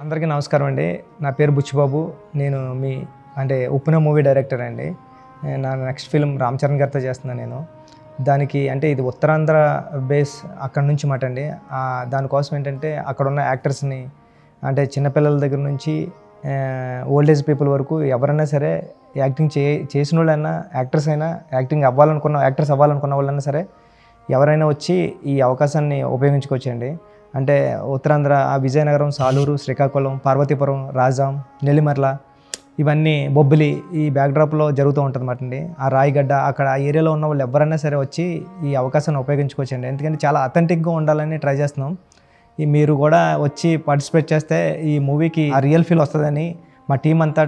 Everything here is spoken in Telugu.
అందరికీ నమస్కారం అండి. నా పేరు బుచ్చిబాబు. నేను ఉప్పెన మూవీ డైరెక్టర్ అండి. నా నెక్స్ట్ ఫిల్మ్ రామ్ చరణ్ గారితో చేస్తున్నాను నేను. దానికి ఇది ఉత్తరాంధ్ర బేస్ అక్కడి నుంచి మాట అండి. దానికోసం ఏంటంటే అక్కడున్న యాక్టర్స్ని చిన్నపిల్లల దగ్గర నుంచి ఓల్డ్ ఏజ్ పీపుల్ వరకు ఎవరైనా సరే యాక్టింగ్ చేసిన వాళ్ళైనా యాక్టర్స్ అవ్వాలనుకున్న వాళ్ళైనా సరే ఎవరైనా వచ్చి ఈ అవకాశాన్ని ఉపయోగించుకోవచ్చండి. ఉత్తరాంధ్ర విజయనగరం, సాలూరు, శ్రీకాకుళం, పార్వతీపురం, రాజాం, నెల్లిమర్ల ఇవన్నీ బొబ్బిలి ఈ బ్యాక్డ్రాప్లో జరుగుతూ ఉంటుంది అన్నమాట అండి. ఆ రాయిగడ్డ అక్కడ ఆ ఏరియాలో ఉన్న వాళ్ళు ఎవరైనా సరే వచ్చి ఈ అవకాశాన్ని ఉపయోగించుకోవచ్చండి. ఎందుకంటే చాలా అథెంటిక్గా ఉండాలని ట్రై చేస్తున్నాం. మీరు కూడా వచ్చి పార్టిసిపేట్ చేస్తే ఈ మూవీకి ఆ రియల్ ఫీల్ వస్తుందని మా టీం అంతా